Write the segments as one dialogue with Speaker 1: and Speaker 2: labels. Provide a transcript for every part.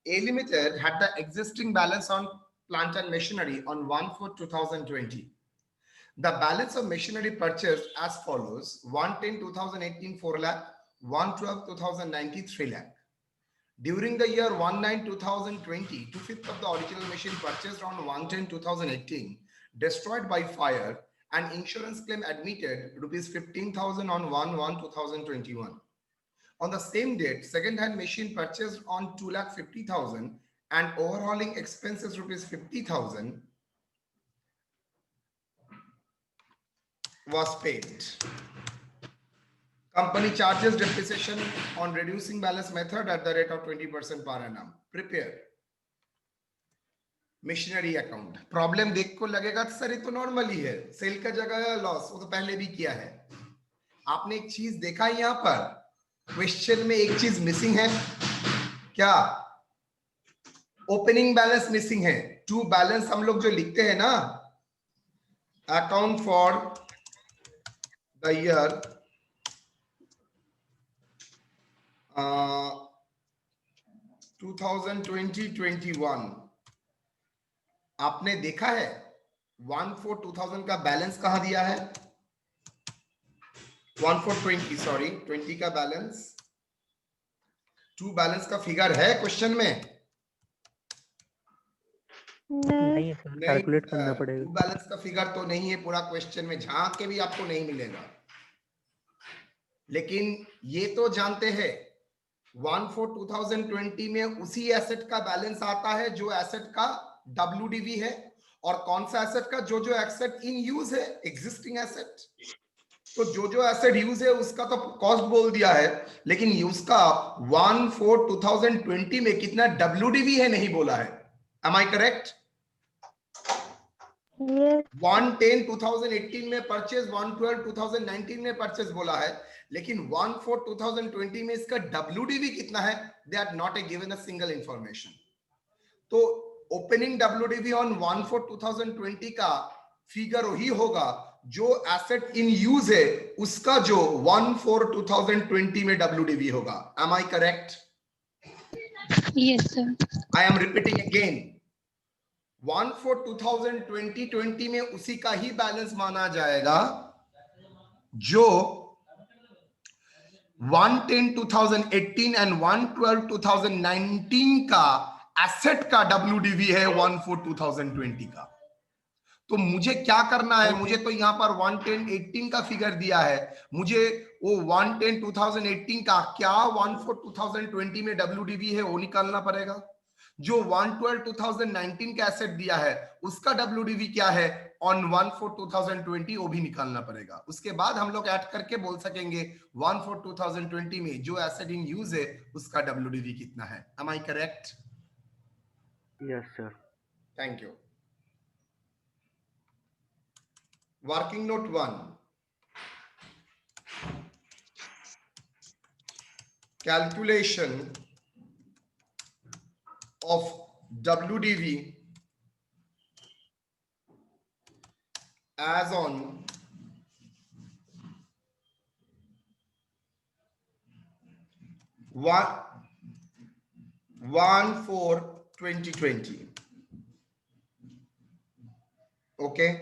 Speaker 1: A Limited had the existing balance on plant and machinery on 1/4/2020. The balance of machinery purchased as follows: 1/10/2018 4 lakh, 1/12/2019 3 lakh. During the year 1/9/2020, 2/5 of the original machine purchased on 1/10/2018 destroyed by fire, and insurance claim admitted rupees 15,000 on 1/1/2021. On the same date, second-hand machine purchased on 2,50,000 and overhauling expenses rupees 50,000 was paid. Company charges depreciation on reducing balance method at the rate of 20% per annum. Prepare missionary account. Problem देख को लगेगा sir ये तो normal ही है, cell का जगह loss, वो तो पहले भी किया है. आपने एक चीज देखा यहाँ पर, क्वेश्चन में एक चीज मिसिंग है. क्या? ओपनिंग बैलेंस मिसिंग है. टू बैलेंस हम लोग जो लिखते हैं ना, अकाउंट फॉर द ईयर 2020-21, आपने देखा है 1/4/2000 का बैलेंस कहां दिया है? 1/4/20, सॉरी 20 का बैलेंस, टू बैलेंस का फिगर है क्वेश्चन में?
Speaker 2: नहीं सर, कैलकुलेट करना
Speaker 1: टू
Speaker 2: पड़ेगा.
Speaker 1: बैलेंस का फिगर तो नहीं है पूरा क्वेश्चन में, झांक के भी आपको नहीं मिलेगा. लेकिन ये तो जानते हैं 1/4/2020 में उसी एसेट का बैलेंस आता है जो एसेट का WDV है, और कौन सा एसेट का? जो एसेट इन यूज है, एग्जिस्टिंग एसेट. तो जो एसेट यूज है उसका तो कॉस्ट बोल दिया है, लेकिन उसका 1/4/2020 में कितना WDV है नहीं बोला है. Am I correct? 1/10/2018 में परचेज, 1/12/2019 में परचेज बोला है, लेकिन 1/4/2020 में इसका WDV कितना है? They are not given a single information. तो ओपनिंग WDV ऑन 1/4/2020 का फिगर वही होगा जो एसेट इन यूज है उसका जो 1/4/2020 में WDV होगा. Am I correct?
Speaker 3: Yes, sir.
Speaker 1: I am repeating again. 1/4/2020 में उसी का ही बैलेंस माना जाएगा जो 1/10/2018 एंड 1/12/2019 का एसेट का WDV है 1/4/2020 का. तो मुझे क्या करना है? मुझे तो यहां पर 1/10/18 का फिगर दिया है, मुझे वो 1/10/2018 का क्या 1/4/2020 में WDV है वो निकालना पड़ेगा. जो 1/12/2019 का एसेट दिया है उसका WDV क्या है ऑन 1/4/2020 वो भी निकालना पड़ेगा. उसके बाद हम लोग ऐड करके बोल सकेंगे 1/4/2020 में जो एसेट इन यूज है उसका WDV कितना है. Am I correct?
Speaker 2: Yes sir.
Speaker 1: Thank you. Working note 1. Calculation of WDV as on 1/4/2020. Okay.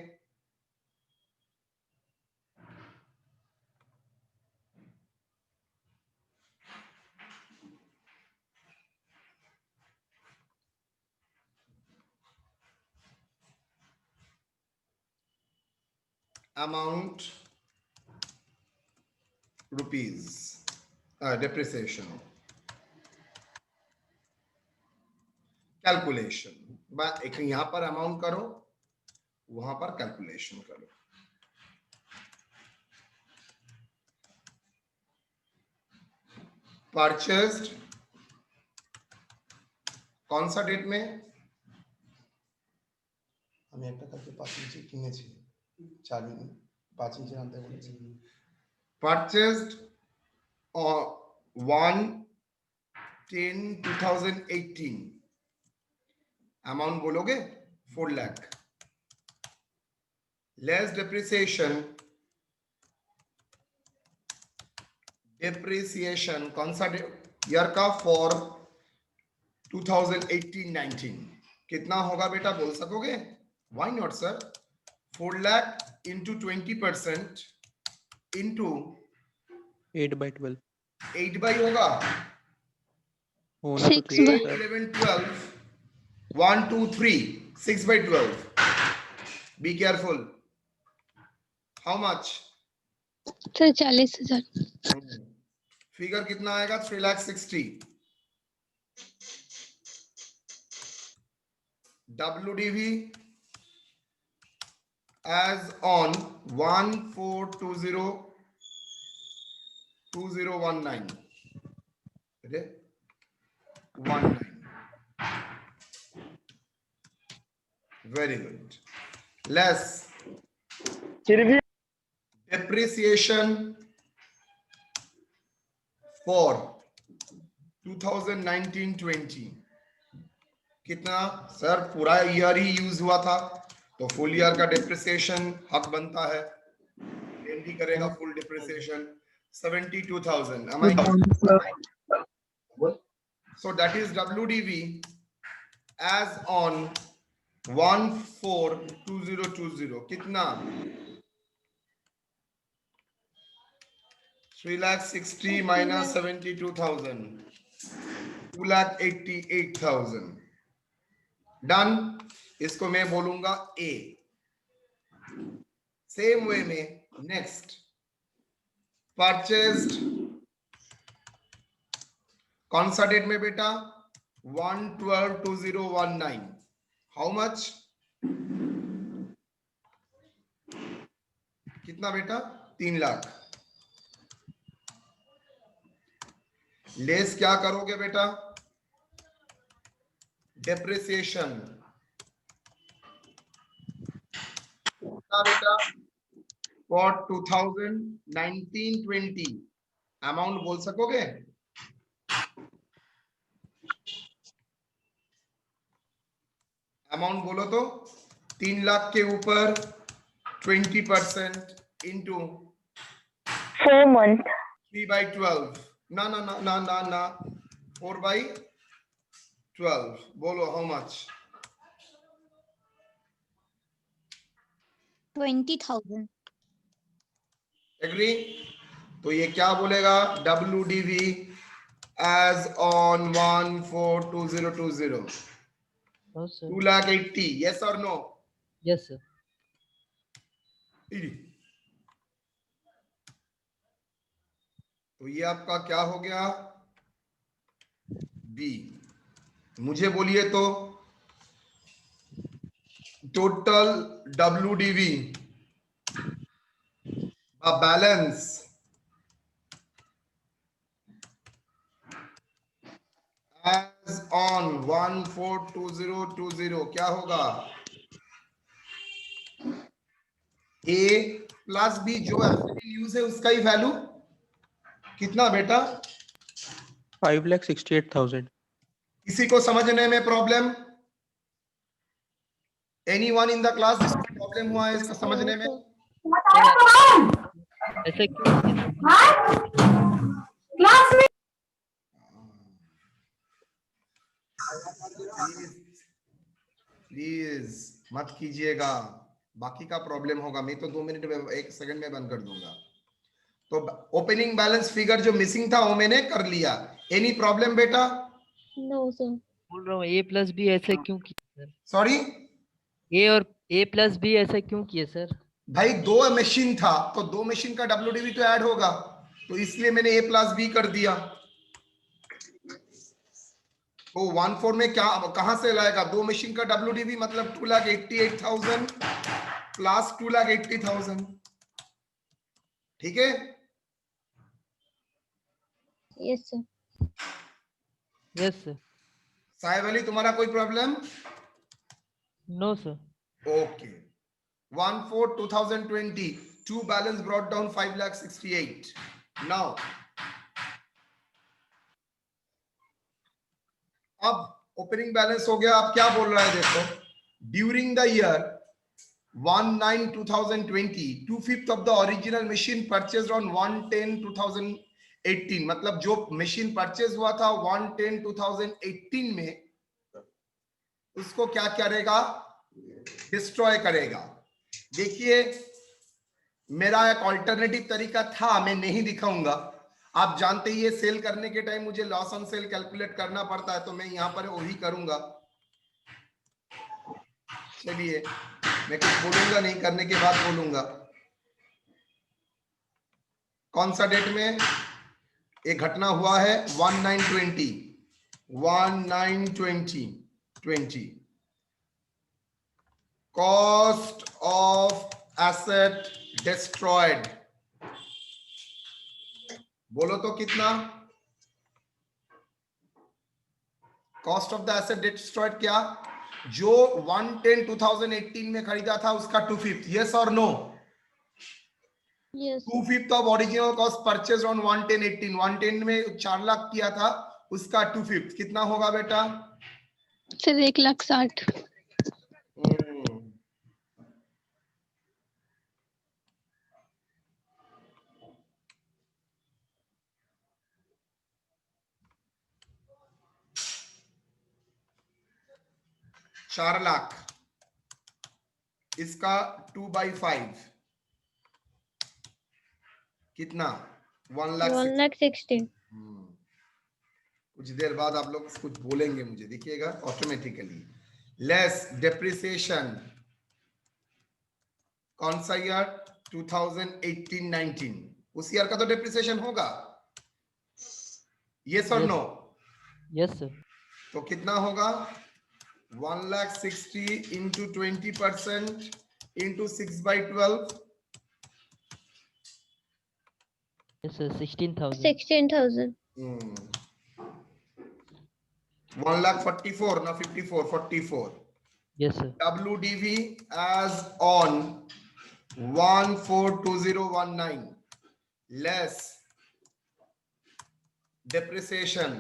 Speaker 1: Amount rupees, depreciation, calculation. एक यहां पर अमाउंट करो, वहां पर कैलकुलेशन करो. परचेस्ड कौन सा डेट में? আমি একটা কাছে 5 ইঞ্চি কিনেছি, 4 5 ইঞ্চি আনতে বলেছি. Purchased on 1/10/2018. अमाउंट बोलोगे 4 लाख. लेस डेप्रिसिएशन, डेप्रिसिएशन कौन सा ईयर का? फॉर 2018-19 कितना होगा बेटा, बोल सकोगे? Why not sir? 4 lakh into 20% into
Speaker 2: 8/12
Speaker 1: 8 by होगा
Speaker 2: होना तो
Speaker 3: 6
Speaker 2: चाहिए
Speaker 3: by
Speaker 1: 8,
Speaker 2: sir.
Speaker 1: 11, 12 1 2 3 6 by 12. Be careful. How much?
Speaker 3: Sir 40,000
Speaker 1: figure कितना आएगा? 3,60,000. WDV as on 14202019. Okay? 19. Very good. Less depreciation for 2019-20 कितना सर? पूरा ईयर ही यूज हुआ था तो फुल ईयर का डिप्रिसिएशन हक बनता है, एमडी करेगा full depreciation 72,000. Am I? So that is WDV as on 142020 कितना? 3,60,000 minus 72,000, 2,88,000. डन. इसको मैं बोलूंगा ए. सेम वे में नेक्स्ट परचेज्ड कौन सा डेट में बेटा? 1/12/2019. How much? कितना बेटा? 3 लाख. लेस क्या करोगे बेटा? डेप्रिसिएशन बेटा फॉर 2019-20 अमाउंट बोल सकोगे? अमाउंट बोलो तो. 3 लाख के ऊपर 20% इंटू
Speaker 4: 4 month
Speaker 1: 3 by 12. ना ना ना ना ना ना 4 by 12. बोलो हाउ मच?
Speaker 5: 20,000.
Speaker 1: एग्री? तो ये क्या बोलेगा? WDV as on 1/4/2020.
Speaker 6: No, sir.
Speaker 1: 2,80,000. Yes or no?
Speaker 6: Yes, sir.
Speaker 1: तो ये आपका क्या हो गया? बी. मुझे बोलिए तो total WDV balance as on 1/4/2020 क्या होगा? A प्लस बी जो यूज है उसका ही वैल्यू कितना बेटा?
Speaker 2: 5,68,000
Speaker 1: किसी को समझने में problem? Anyone in the class जिसको प्रॉब्लम हुआ है इसको समझने में?
Speaker 6: ऐसा क्यों?
Speaker 1: प्लीज मत कीजिएगा, बाकी का प्रॉब्लम होगा. मैं तो 2 मिनट में 1 सेकंड में बंद कर दूंगा. तो ओपनिंग बैलेंस फिगर जो मिसिंग था वो मैंने कर लिया. एनी प्रॉब्लम बेटा?
Speaker 3: नो सर
Speaker 6: बोल रहा हूँ A plus B ऐसा क्यों किया सर?
Speaker 1: सॉरी
Speaker 6: A और A plus B ऐसा क्यों किया सर?
Speaker 1: भाई 2 मशीन था तो 2 मशीन का WDV तो ऐड होगा, तो इसलिए मैंने A प्लस बी कर दिया. तो 1/4 में क्या कहां से लाएगा? 2 मशीन का WDV मतलब 2,88,000 प्लस 2,80,000. ठीक है?
Speaker 3: Yes sir
Speaker 6: Yes, sir.
Speaker 1: साहेब अली तुम्हारा कोई problem?
Speaker 6: No, sir.
Speaker 1: Okay. 1/4/2020 two balance brought down 5,68,000. now अब ओपनिंग बैलेंस हो गया. अब क्या बोल रहा है देखो? During the year 1/9/2020 2/5 of the original machine purchased on 1/10/2018 मतलब जो मशीन परचेज हुआ था 1/10/2018 में उसको क्या करेगा, डिस्ट्रॉय करेगा। देखिए मेरा एक ऑल्टरनेटिव तरीका था, मैं नहीं दिखाऊंगा। आप जानते ही ये सेल करने के टाइम मुझे लॉस ऑन सेल कैलकुलेट करना पड़ता है, तो मैं यहां पर वही करूंगा। चलिए मैं कुछ बोलूंगा नहीं, करने के बाद बोलूंगा। कौन सा डेट में एक घटना हुआ है, 1920 कॉस्ट ऑफ एसेट डिस्ट्रॉयड, बोलो तो कितना, cost of the asset destroyed क्या, जो 110 2018 में खरीदा था उसका 2/5, यस और no,
Speaker 3: Yes.
Speaker 1: 2/5 of original cost purchase on 110 18, 110 में 4 लाख किया था, उसका 2/5 कितना होगा बेटा?
Speaker 3: सर 1,60,000।
Speaker 1: चार लाख, इसका 2/5 कितना, 1,60,000।
Speaker 3: 1,60,000।
Speaker 1: कुछ देर बाद आप लोग कुछ बोलेंगे मुझे, देखिएगा ऑटोमेटिकली। लेस डेप्रिसिएशन, कौन सा ईयर, 2018-19, उस ईयर का तो डेप्रिसिएशन होगा, यस और नो?
Speaker 6: Yes sir.
Speaker 1: तो कितना होगा, 1,60,000 इंटू 20% इंटू 6/12,
Speaker 6: यस सर 16,000।
Speaker 3: 16,000।
Speaker 1: 1,44,000 ना 54, 44।
Speaker 6: Yes sir.
Speaker 1: WDV as on 142019 less depreciation,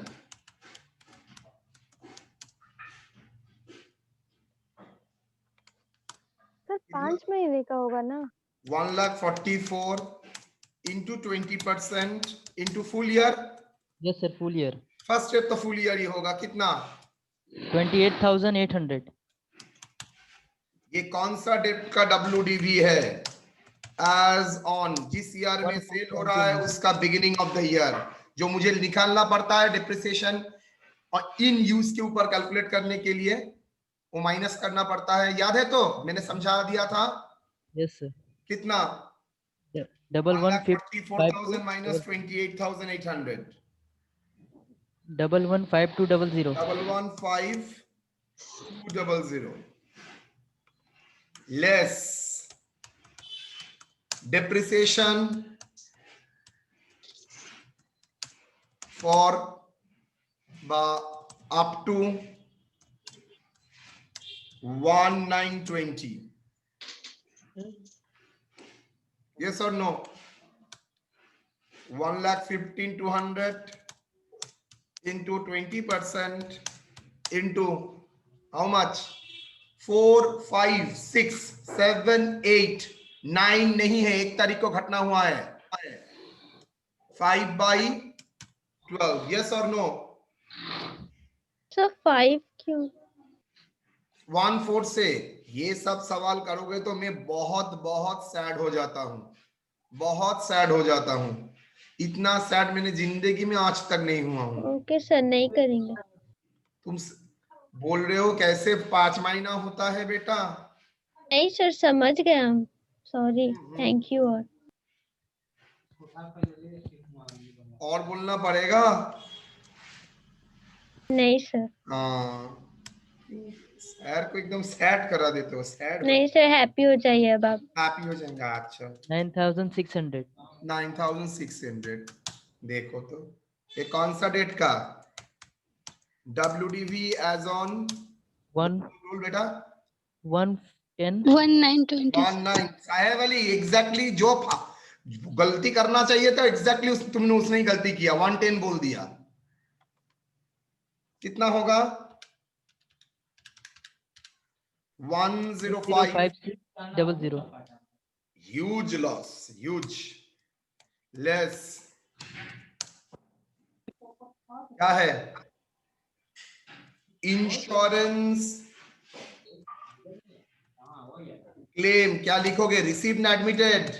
Speaker 4: sir 5 महीने का होगा ना?
Speaker 1: 1,44,000 into 20% into full year,
Speaker 6: yes sir full year.
Speaker 1: First step तो फुल ईयर ही होगा, कितना,
Speaker 6: 28,800।
Speaker 1: ये कौन सा डेट का WDV है, एज ऑन, जिस ईयर में सेल हो रहा है उसका बिगिनिंग ऑफ द ईयर, जो मुझे निकालना पड़ता है डिप्रिसिएशन और इन यूज के ऊपर कैलकुलेट करने के लिए वो माइनस करना पड़ता है, याद है? तो मैंने समझा दिया था,
Speaker 6: यस सर।
Speaker 1: कितना,
Speaker 6: 11,152
Speaker 1: 1,44,000 minus 28,800,
Speaker 6: 11,15200।
Speaker 1: 11,15200 less depreciation for up to 1,920, yes or no? 1,15,200 into 20% into how much, 4 5 6 7 8 9 नहीं है, 1 तारीख को घटना हुआ है, 5/12, yes or no?
Speaker 3: सर 5 क्यों?
Speaker 1: 1/4 से ये सब सवाल करोगे तो मैं बहुत बहुत सैड हो जाता हूं, बहुत सैड हो जाता हूं, इतना सैड मैंने जिंदगी में आज तक नहीं हुआ हूं।
Speaker 3: ओके सर, नहीं करेंगे।
Speaker 1: तुम बोल रहे हो कैसे 5 महीना होता है बेटा,
Speaker 3: नहीं सर, समझ गए हम। Sorry, thank you.
Speaker 1: और बोलना पड़ेगा?
Speaker 3: नहीं सर।
Speaker 1: हाँ, सैड को एकदम सैड करा देते हो, सैड
Speaker 3: नहीं सर, हैप्पी हो जाइए अब आप।
Speaker 1: हैप्पी हो जाएंगे। अच्छा
Speaker 6: 9,600।
Speaker 1: 9,600, देखो तो ये कौन सा डेट का, WDV एज ऑन,
Speaker 6: वन
Speaker 1: बेटा
Speaker 6: 110
Speaker 3: 1920।
Speaker 1: 19 साहेब अली, एग्जैक्टली जो गलती करना चाहिए था एग्जैक्टली तुमने उसने ही गलती किया, 110 बोल दिया, कितना होगा, 105, ह्यूज लॉस, ह्यूज लेस, क्या है, इंश्योरेंस क्लेम क्या लिखोगे? रिसीव्ड ना एडमिटेड?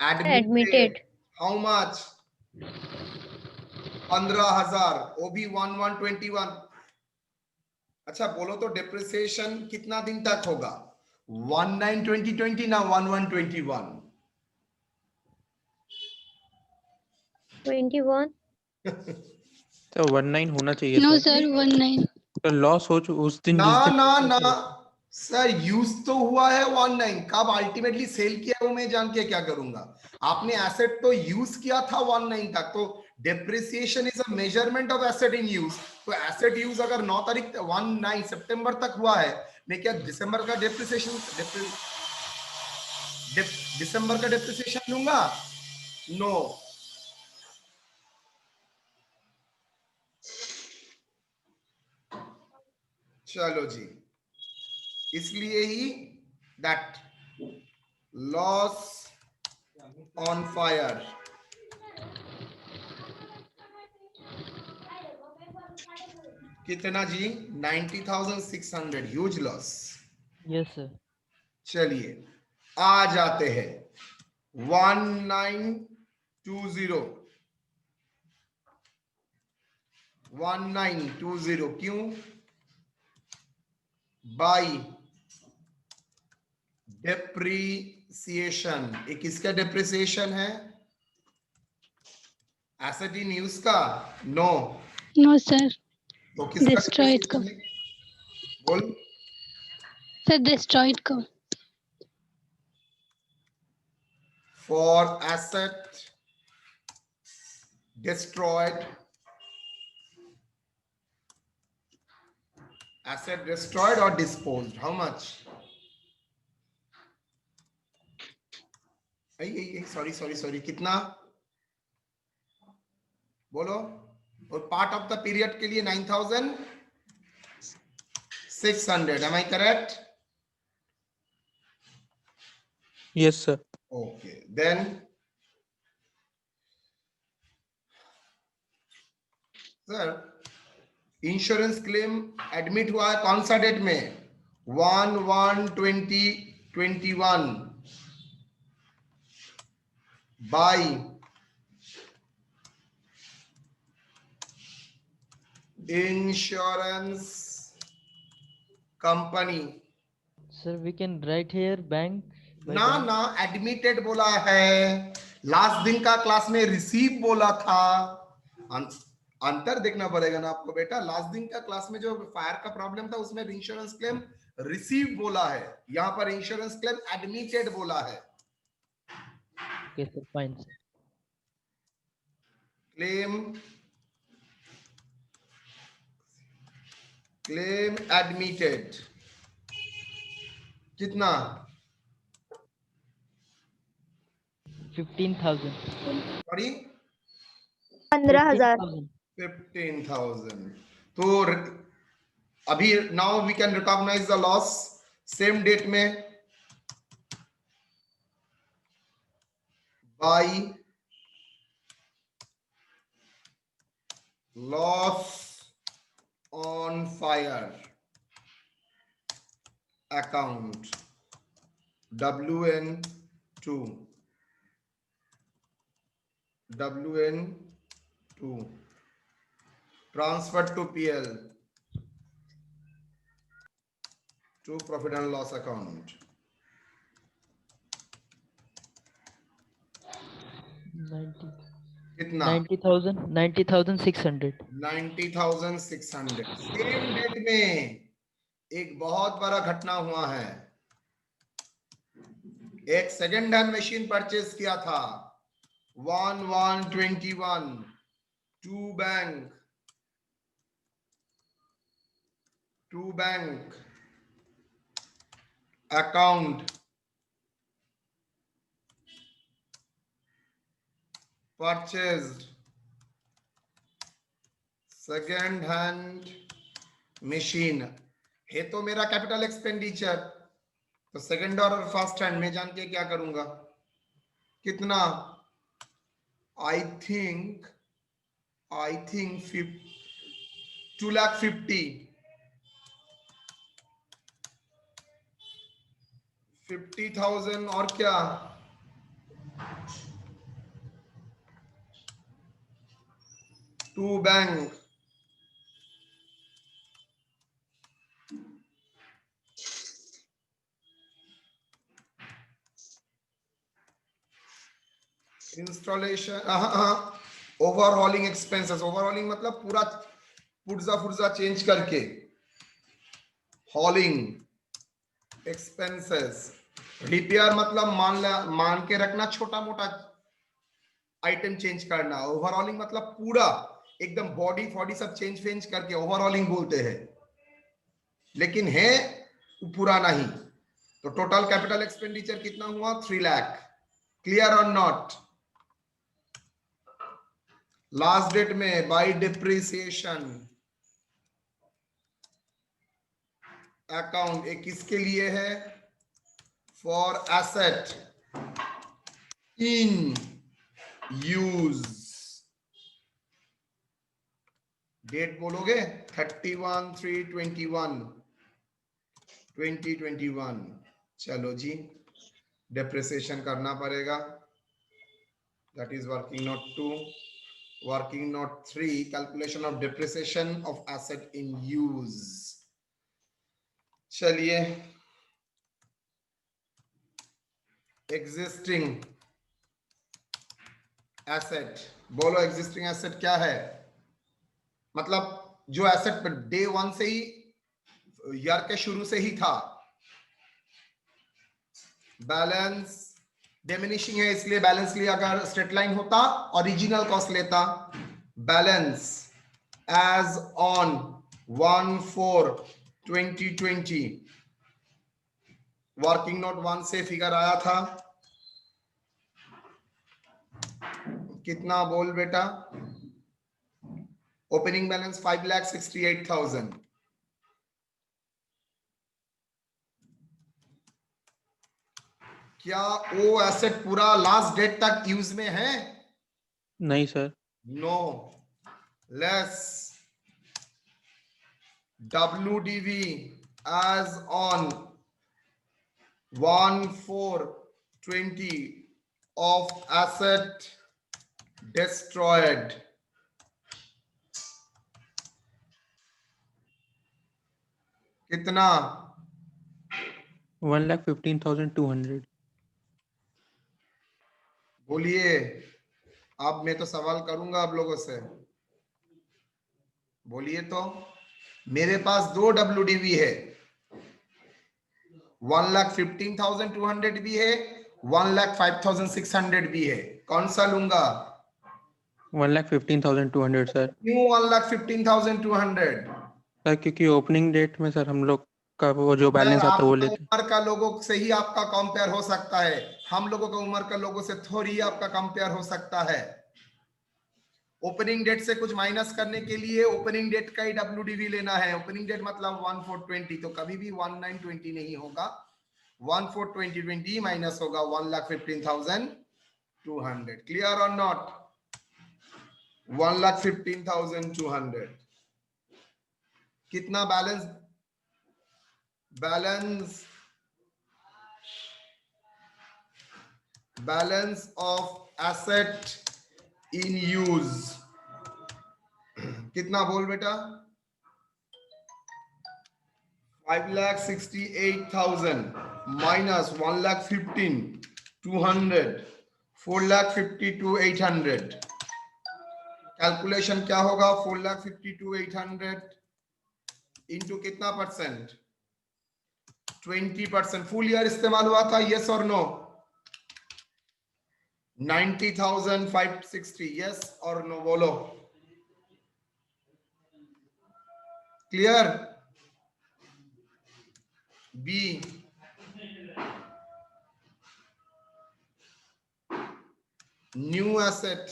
Speaker 3: Admitted.
Speaker 1: How much? 15,000, वो भी 1121। अच्छा बोलो तो डेप्रिसिएशन कितना दिन तक होगा? 192020 ना 1121?
Speaker 3: 21.
Speaker 2: तो 19 होना चाहिए
Speaker 5: नो
Speaker 2: सर।
Speaker 5: सर 19।
Speaker 2: तो लॉस हो उस दिन
Speaker 1: ना
Speaker 2: जिस दिन
Speaker 1: ना ना सर, यूज तो हुआ है 19, कब अल्टीमेटली सेल किया वो मैं जान के क्या करूंगा? आपने एसेट तो यूज किया था 19 तक, तो depreciation is a measurement of asset in use. तो एसेट यूज अगर 9 तारीख 19 सितंबर तक हुआ है, मैं क्या दिसंबर का डेप्रिसिएशन दिसंबर का डेप्रिसिएशन लूंगा? नो। चलो जी, इसलिए ही दैट लॉस ऑन फायर कितना जी? 90,600, ह्यूज लॉस।
Speaker 6: Yes sir.
Speaker 1: चलिए आ जाते हैं 1920। 1920 क्यों? By depreciation. ये किसका डेप्रिसिएशन है? एसेट इन यूज का? नो।
Speaker 5: नो सर
Speaker 1: तो किसका
Speaker 5: डिस्ट्रॉयड का।
Speaker 1: depreciation है? बोल।
Speaker 5: सर डिस्ट्रॉयड का।
Speaker 1: For asset destroyed, asset destroyed or disposed, how much? Sorry कितना? बोलो। और पार्ट ऑफ द पीरियड के लिए 9,600, am I correct?
Speaker 2: Yes sir.
Speaker 1: Okay, then sir insurance claim admit हुआ है कौन सा डेट में? 1/1/2021 by insurance company.
Speaker 6: Sir, we can write here bank by
Speaker 1: ना
Speaker 6: bank.
Speaker 1: ना एडमिटेड बोला है, लास्ट दिन का क्लास में रिसीव बोला था। अंतर देखना पड़ेगा ना आपको बेटा। लास्ट दिन का क्लास में जो फायर का प्रॉब्लम था उसमें इंश्योरेंस क्लेम रिसीव बोला है, यहां पर इंश्योरेंस क्लेम एडमिटेड बोला है।
Speaker 6: Okay, sir, fine. Sir.
Speaker 1: Claim admitted कितना?
Speaker 6: 15,000.
Speaker 1: सॉरी
Speaker 4: 15,000।
Speaker 6: 15,000.
Speaker 1: 15,000। तो अभी now we can recognise the loss same date में by loss on fire account WN2 transferred to PL to profit and loss account.
Speaker 6: 90.
Speaker 1: कितना?
Speaker 6: 90,600.
Speaker 1: 90,600। Same date में एक बहुत बड़ा घटना हुआ है। एक सेकेंड हैंड मशीन परचेज किया था 1/1/21 to bank account purchased second hand machine है तो मेरा कैपिटल एक्सपेंडिचर, तो सेकेंड और फर्स्ट हैंड में जान के क्या करूंगा? कितना? I think 2,50,000। 50,000 और क्या? To bank, installation, overhauling expenses, overhauling मतलब पूरा पुर्जा पुर्जा चेंज करके, हॉलिंग एक्सपेंसेस, रिपेयर मतलब मान के रखना, छोटा मोटा आइटम चेंज करना, ओवरऑलिंग मतलब पूरा एकदम बॉडी फॉडी सब चेंज फेंज करके ओवरऑलिंग बोलते हैं, लेकिन है पूरा नहीं। तो टोटल कैपिटल एक्सपेंडिचर कितना हुआ? 3 लाख। क्लियर और नॉट? लास्ट डेट में बाय डिप्रिसिएशन अकाउंट एक किसके लिए है? For asset in use. Date बोलोगे 31/3/21 चलो जी, डेप्रिसिएशन करना पड़ेगा। That is working note 2, working note 3, calculation of depreciation of asset in use. चलिए, एग्जिस्टिंग एसेट बोलो। एग्जिस्टिंग एसेट क्या है? मतलब जो एसेट पर डे 1 से ही, ईयर के शुरू से ही था। बैलेंस डिमिनिशिंग है इसलिए बैलेंस लिया, अगर स्ट्रेट लाइन होता ओरिजिनल कॉस्ट लेता। Balance as on 1/4/2020, working note 1 से फिगर आया था कितना? बोल बेटा। Opening balance 5,68,000। क्या वो एसेट पूरा लास्ट डेट तक यूज में है?
Speaker 2: नहीं sir.
Speaker 1: No. Less WDV as on 1/4/20 of asset destroyed कितना?
Speaker 2: 1,15,200।
Speaker 1: बोलिए। अब मैं तो सवाल करूंगा आप लोगों से, बोलिए तो। मेरे पास 2 WDV है, 1,15,200 भी है, 1,05,600 भी है। कौन सा लूंगा?
Speaker 2: 1,15,200 सर।
Speaker 1: क्यों 1,15,200?
Speaker 2: सर क्योंकि ओपनिंग डेट में सर हम लोग का वो जो
Speaker 1: सर
Speaker 2: बैलेंस आता है वो
Speaker 1: आपका
Speaker 2: लेते।
Speaker 1: उम्र का लोगों से ही आपका कंपेयर हो सकता है, हम लोगों का उम्र का लोगों से थोड़ी आपका कंपेयर हो सकता है। ओपनिंग डेट से कुछ माइनस करने के लिए ओपनिंग डेट का ही WDV लेना है। ओपनिंग डेट मतलब 1/4/20, तो कभी भी 1920 नहीं होगा, 1/4/2020 माइनस होगा 1,15,200। क्लियर और नॉट? 1,15,200 कितना balance? Balance of asset in use कितना? बोल बेटा। 5,68,000 माइनस 1,15,200, 4,52,800। कैलकुलेशन क्या होगा? 4,52,800 इंटू कितना परसेंट? 20%। फुल ईयर इस्तेमाल हुआ था, यस और नो? 90,560, यस और नो बोलो। Clear? B new asset,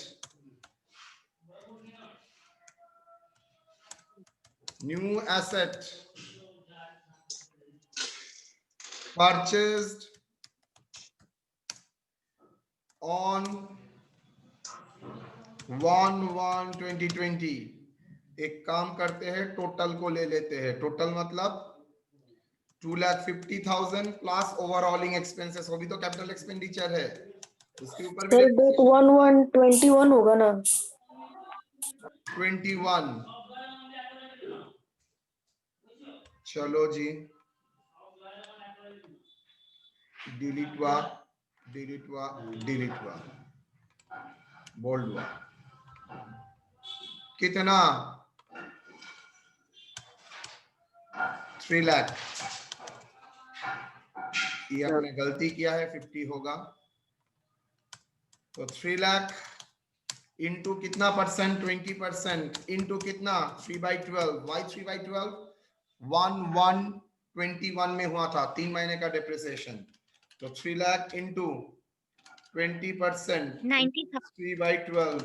Speaker 1: purchased on 1/1/2020। एक काम करते हैं, टोटल को ले लेते हैं। टोटल मतलब 2,50,000 प्लस ओवरऑलिंग एक्सपेंसेस, वो भी तो कैपिटल एक्सपेंडिचर है, उसके ऊपर भी
Speaker 7: सर डेट 1/1/21 होगा ना?
Speaker 1: 21। चलो जी, डिलीट हुआ, डिलीट हुआ, डिलीट हुआ, बोल्ड हुआ। कितना? 3 लाख। ये आपने गलती किया है, 50 होगा। तो 3 लाख इंटू कितना परसेंट? 20% इंटू कितना? 3/12। वाई 3/12? 1/1/21 में हुआ था, 3 महीने का डिप्रिसिएशन। तो 3 लाख इंटू 20%
Speaker 3: 90,000
Speaker 1: 3/12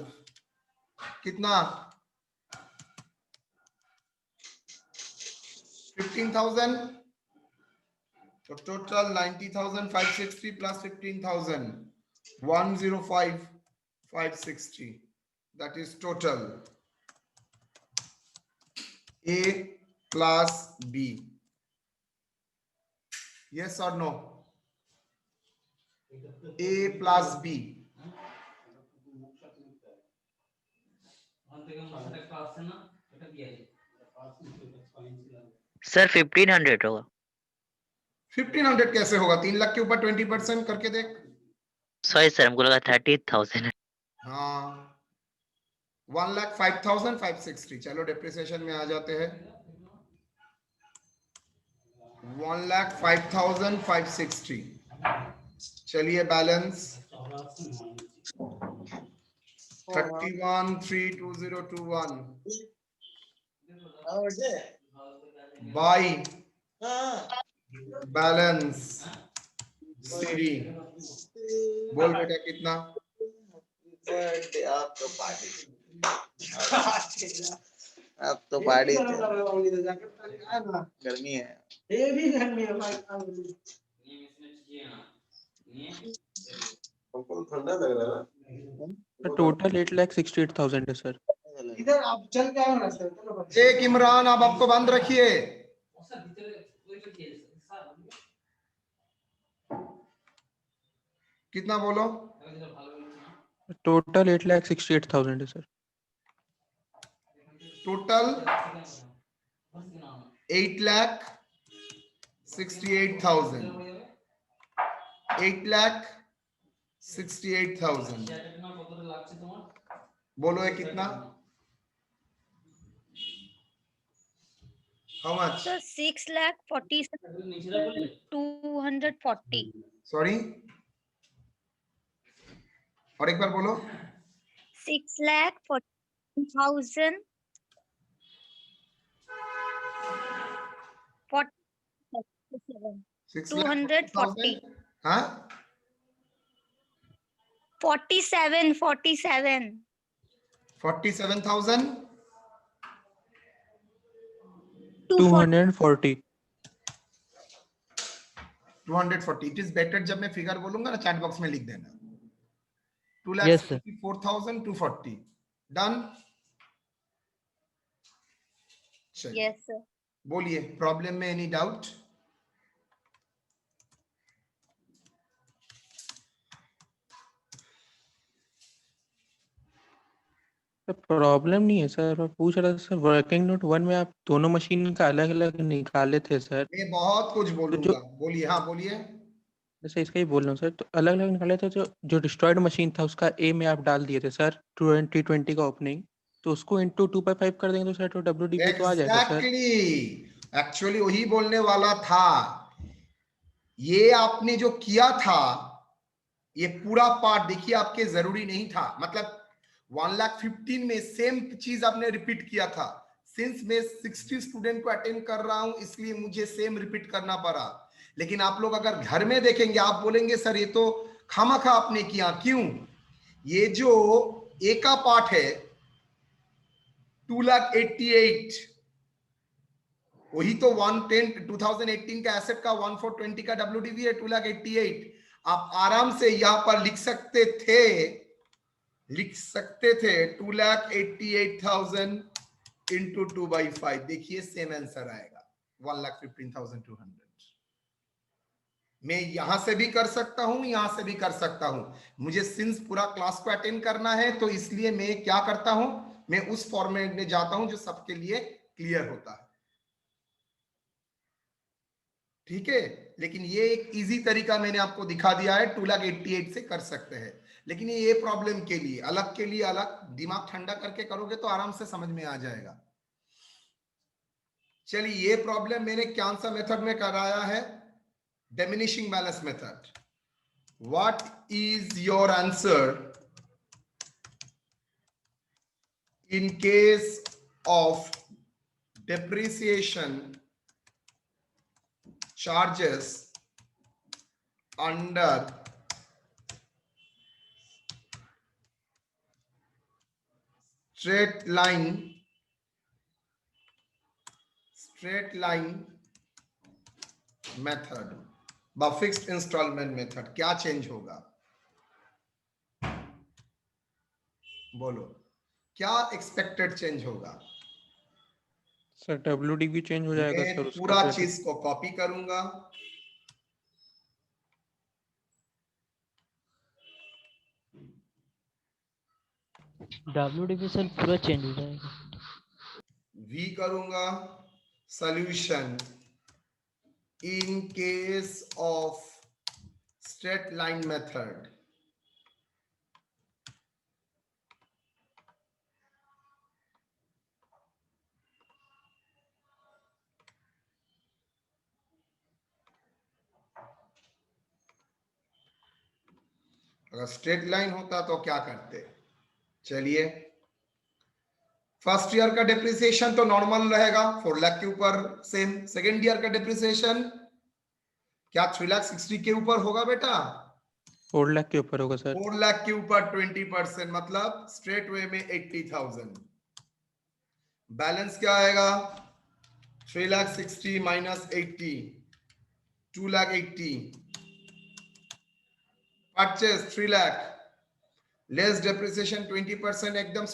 Speaker 1: कितना? 15,000। तो total 90,560 plus 15,000 105,560, that is total A plus B. Yes or no? A plus B.
Speaker 8: Sir 1500 होगा।
Speaker 1: 1500 कैसे होगा? 3 लाख के ऊपर 20% करके देख।
Speaker 8: सॉरी सर, हमको लगा 30,000 है।
Speaker 1: हाँ, 1,05,560। चलो डिप्रिसिएशन में आ जाते हैं। 1,05,560। चलिए बैलेंस 31,32021 बाई बैलेंस सीडी। बोल बेटा कितना?
Speaker 9: अब तो पार्टी गर्मी है। ठंडा लग रहा है।
Speaker 2: टोटल 8,68,000 है सर।
Speaker 9: इधर आप चल के आओ ना सर।
Speaker 1: एक इमरान, आप आपको बंद रखिए। कितना बोलो?
Speaker 2: टोटल 8,68,000 है सर।
Speaker 1: टोटल 8,68,000। 8,68,000 बोलो है कितना? How much?
Speaker 3: So 6,47,240.
Speaker 1: सॉरी, और एक बार बोलो।
Speaker 3: 6,40,000 240.
Speaker 1: हाँ,
Speaker 3: 47.
Speaker 1: 47,000
Speaker 2: 240।
Speaker 1: 240। इट इज बेटर जब मैं फिगर बोलूंगा ना, चैट बॉक्स में लिख देना।
Speaker 6: Yes, sir.
Speaker 1: 2,64,240। Done?
Speaker 3: Yes, sir.
Speaker 1: बोलिए, प्रॉब्लम में एनी डाउट?
Speaker 2: प्रॉब्लम नहीं है सर, मैं पूछ रहा था सर, वर्किंग नोट 1 में आप दोनों मशीन का अलग अलग निकाले थे सर।
Speaker 1: मैं बहुत कुछ बोलूंगा, बोलिए। हाँ बोलिए।
Speaker 2: जैसे इसका ही बोल रहा हूँ सर, तो अलग अलग निकाले थे। जो डिस्ट्रॉयड मशीन था उसका ए में आप डाल दिए थे सर 2020 का ओपनिंग, तो उसको इंटू 2/5 कर देंगे तो सर तो WDV तो आ जाएगा सर।
Speaker 1: एक्चुअली वही बोलने वाला था। ये आपने जो किया था, ये पूरा पार्ट देखिए, आपके जरूरी नहीं था। मतलब 1,15,000 में सेम चीज आपने रिपीट किया था। सिंस मैं 60 स्टूडेंट को अटेंड कर रहा हूं, इसलिए मुझे सेम रिपीट करना पड़ा। लेकिन आप लोग अगर घर में देखेंगे, आप बोलेंगे सर ये तो खामखा आपने किया। क्यों? ये जो ए का पार्ट है 2,88,000, वही तो 2018 का एसेट का 1,420 का WDV है 2,88,000। आप आराम से यहां पर लिख सकते थे 2,88,000 इंटू 2/5। देखिए सेम आंसर आएगा 1,15,200। मैं यहां से भी कर सकता हूं, यहां से भी कर सकता हूं। मुझे सिंस पूरा क्लास को अटेंड करना है तो इसलिए मैं क्या करता हूं, मैं उस फॉर्मेट में जाता हूं जो सबके लिए क्लियर होता है। ठीक है, लेकिन ये एक इजी तरीका मैंने आपको दिखा दिया है, 2,88,000 से कर सकते हैं। लेकिन ये प्रॉब्लम के लिए अलग, दिमाग ठंडा करके करोगे तो आराम से समझ में आ जाएगा। चलिए, ये प्रॉब्लम मैंने कौन सा मेथड में कराया है, diminishing balance method. What is your answer in case of depreciation charges under straight line method बा फिक्स्ड इंस्टॉलमेंट मेथड, क्या चेंज होगा? बोलो, क्या एक्सपेक्टेड चेंज होगा?
Speaker 2: सर WDV चेंज हो जाएगा
Speaker 1: मैं
Speaker 2: सर उसका
Speaker 1: पूरा
Speaker 2: फिर।
Speaker 1: चीज को कॉपी करूंगा,
Speaker 6: WDV सर पूरा चेंज हो जाएगा।
Speaker 1: वी करूंगा, solution in case of straight line method. अगर स्ट्रेट लाइन होता तो क्या करते? चलिए, फर्स्ट ईयर का डिप्रिसिएशन तो नॉर्मल रहेगा 4 लाख के ऊपर सेम। सेकेंड ईयर का डिप्रिसिएशन क्या 3,60,000 के ऊपर होगा बेटा?
Speaker 2: 4 लाख के ऊपर होगा सर।
Speaker 1: 4 लाख के ऊपर 20%, मतलब स्ट्रेट वे में 80,000। बैलेंस क्या आएगा? 3,60,000 minus 80, 2,80,000। Purchase 3 lakh, less depreciation 20%, एकदम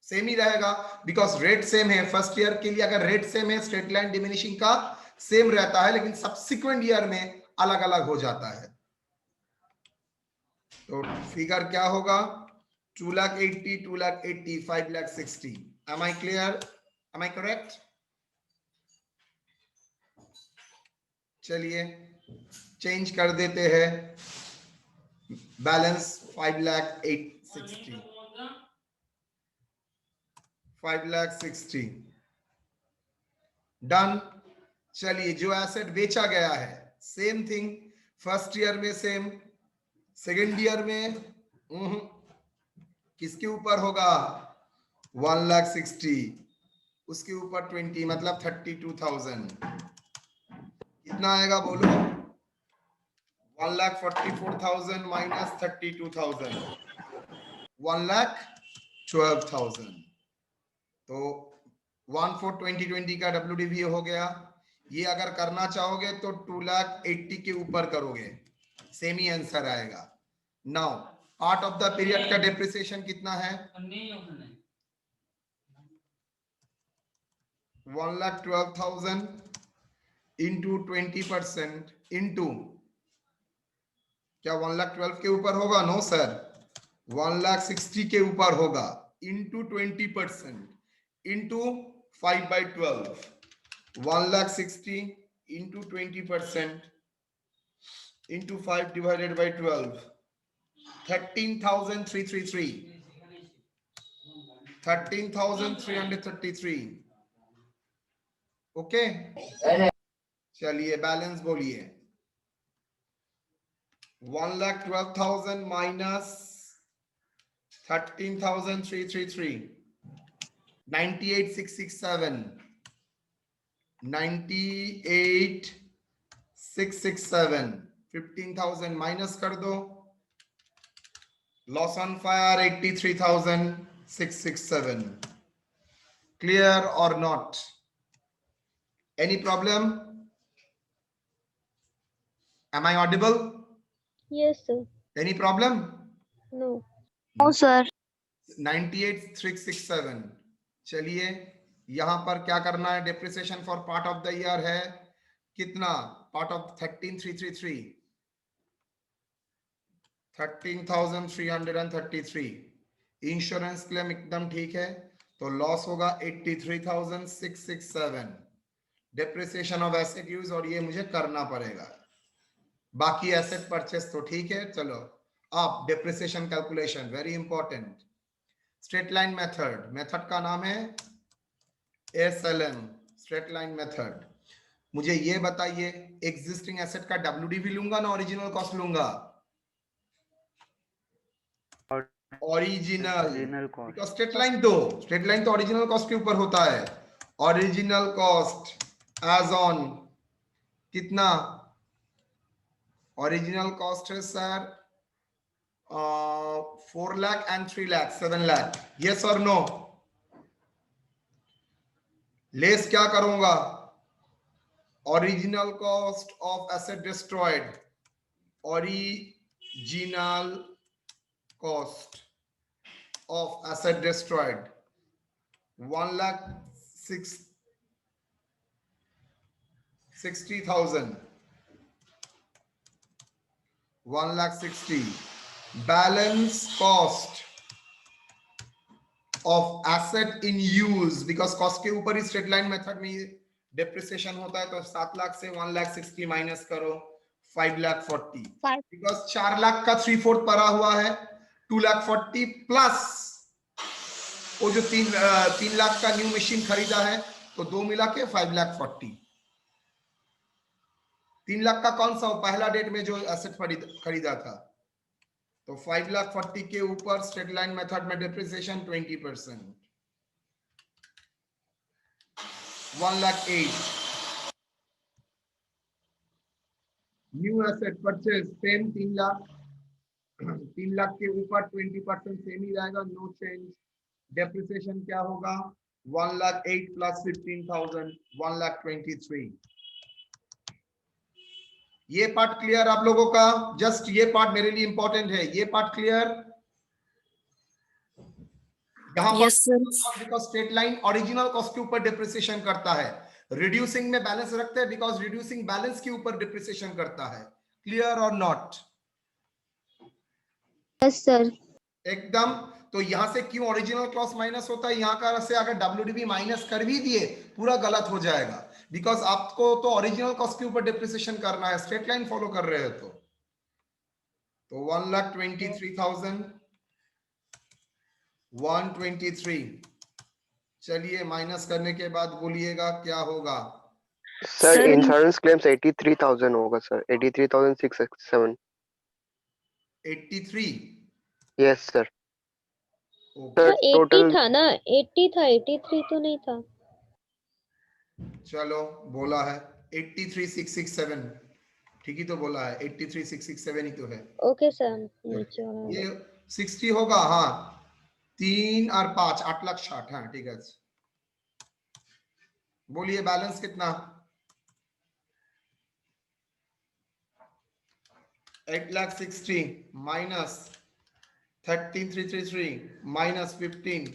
Speaker 1: सेम ही रहेगा बिकॉज रेट सेम है। फर्स्ट ईयर के लिए अगर रेट सेम है, स्ट्रेट लाइन डिमिनिशिंग का सेम रहता है, लेकिन सब्सिक्वेंट ईयर में अलग अलग हो जाता है। तो फिगर क्या होगा? 2,80,000, 2,80,000, 5,60,000। Am I clear? Am I correct? चलिए चेंज कर देते हैं, बैलेंस 5,60,000, 5,60,000 डन। चलिए, जो एसेट बेचा गया है सेम थिंग, फर्स्ट ईयर में सेम, सेकेंड ईयर में किसके ऊपर होगा? 1,60,000, उसके ऊपर 20, मतलब 32,000। कितना आएगा बोलो? 1,44,000 माइनस 32,000, 1,12,000। तो 1/4/2020 का WDV हो गया। ये अगर करना चाहोगे तो 2,80,000 के ऊपर करोगे, सेम ही आंसर आएगा। Now part of the period का डेप्रिसिएशन कितना है? 1,12,000 इंटू 20% इंटू, क्या 1,12,000 के ऊपर होगा? नो सर, 1,60,000 के ऊपर होगा, into 20% into 5/12, 1,60,000 into 20% into 5 divided by 12, 13,333, 13,333। Okay, चलिए बैलेंस बोलिए। 1,12,000 माइनस 13,333, 98,667, 98,667, 15,000 माइनस कर दो, लॉस ऑन फायर 83,667। क्लियर और not? Any problem? Am I audible?
Speaker 3: Yes, sir.
Speaker 1: Any problem?
Speaker 3: No.
Speaker 7: No sir.
Speaker 1: 98,667। चलिए, यहां पर क्या करना है? Depreciation for part of the year है कितना? Part of 13,333, 13,333। इंश्योरेंस क्लेम एकदम ठीक है, तो लॉस होगा 83,667। डेप्रिसिएशन ऑफ एसेट यूज, और ये मुझे करना पड़ेगा। बाकी एसेट परचेस तो ठीक है। चलो अब depreciation calculation, very important. Straight line method का नाम है SLM, स्ट्रेट लाइन मेथड। मुझे ये बताइए, एग्जिस्टिंग एसेट का WDV लूंगा ना ओरिजिनल कॉस्ट लूंगा? ओरिजिनल, बिकॉज स्ट्रेट लाइन तो ओरिजिनल कॉस्ट के ऊपर होता है। ओरिजिनल कॉस्ट एज ऑन कितना? ओरिजिनल कॉस्ट है sir 4 lakh and 3 lakh, 7 lakh. Yes और नो? लेस क्या करूंगा? Original cost of asset destroyed, original cost of asset destroyed 1,60,000, 1,60,000। balance cost of asset in use, because cost के ऊपर ही स्ट्रेट लाइन मेथड में depreciation होता है, तो 7 लाख से 1,60,000 माइनस करो 5,40,000, बिकॉज 4 लाख का 3/4 पड़ा हुआ है। 2,40,000 प्लस वो जो 3 लाख का न्यू मशीन खरीदा है, तो 2 मिला के 5,40,000। 3 लाख का कौन सा? पहला डेट में जो एसेट खरीदा था, तो 5,40,000 के ऊपर स्ट्रेट लाइन मेथड में depreciation 20%, 1,08,000। New asset purchase same 3 lakh, 3 lakh के ऊपर 20% सेम ही रहेगा, नो चेंज। डेप्रिसिएशन क्या होगा? 1,08,000 प्लस 15,000, 1,23,000। ये पार्ट क्लियर आप लोगों का? जस्ट ये पार्ट मेरे लिए इंपॉर्टेंट है, ये पार्ट क्लियर? यहाँ पर because straight line original cost के ऊपर डिप्रिसिएशन करता है, रिड्यूसिंग में बैलेंस रखते हैं बिकॉज रिड्यूसिंग बैलेंस के ऊपर डिप्रिसिएशन करता है। क्लियर और नॉट?
Speaker 3: Yes sir.
Speaker 1: एकदम। तो यहां से क्यों ओरिजिनल कॉस्ट माइनस होता है? यहाँ का से अगर WDV माइनस कर भी दिए पूरा गलत हो जाएगा, बिकॉज आपको तो ओरिजिनल कॉस्ट के ऊपर डिप्रिसिएशन करना है, स्ट्रेट लाइन फॉलो कर रहे हो। तो 1,23,000, 123। चलिए माइनस करने के बाद बोलिएगा क्या होगा?
Speaker 10: सर इंश्योरेंस क्लेम्स 83,000 होगा सर, 83,667।
Speaker 1: 83?
Speaker 10: Yes sir.
Speaker 3: तो 80 था ना, 80 था, 83 तो नहीं था।
Speaker 1: चलो बोला है 83,667, ठीक ही तो बोला है, 83,667 ही तो है।
Speaker 3: Okay sir.
Speaker 1: ये 60 होगा, हाँ 3 और 5 8,60,000। हाँ ठीक है। बोलिए बैलेंस कितना? 8,60,000 minus 13,333 minus 15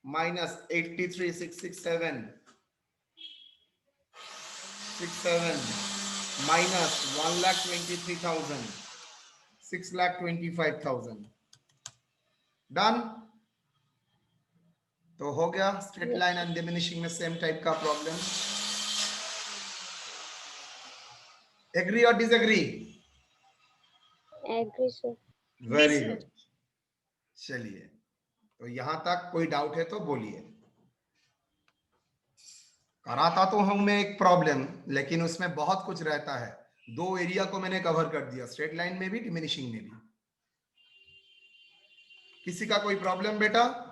Speaker 1: minus 83,667 minus 1,23,000 6,25,000। Done. तो हो गया स्ट्रेट लाइन एंड डिमिनिशिंग में सेम टाइप का प्रॉब्लम। एग्री और disagree?
Speaker 3: Agree sir.
Speaker 1: Very good. चलिए तो यहां तक कोई डाउट है तो बोलिए। कराता तो हूं मैं एक प्रॉब्लम, लेकिन उसमें बहुत कुछ रहता है। 2 एरिया को मैंने कवर कर दिया, स्ट्रेट लाइन में भी डिमिनिशिंग में भी। किसी का कोई प्रॉब्लम बेटा?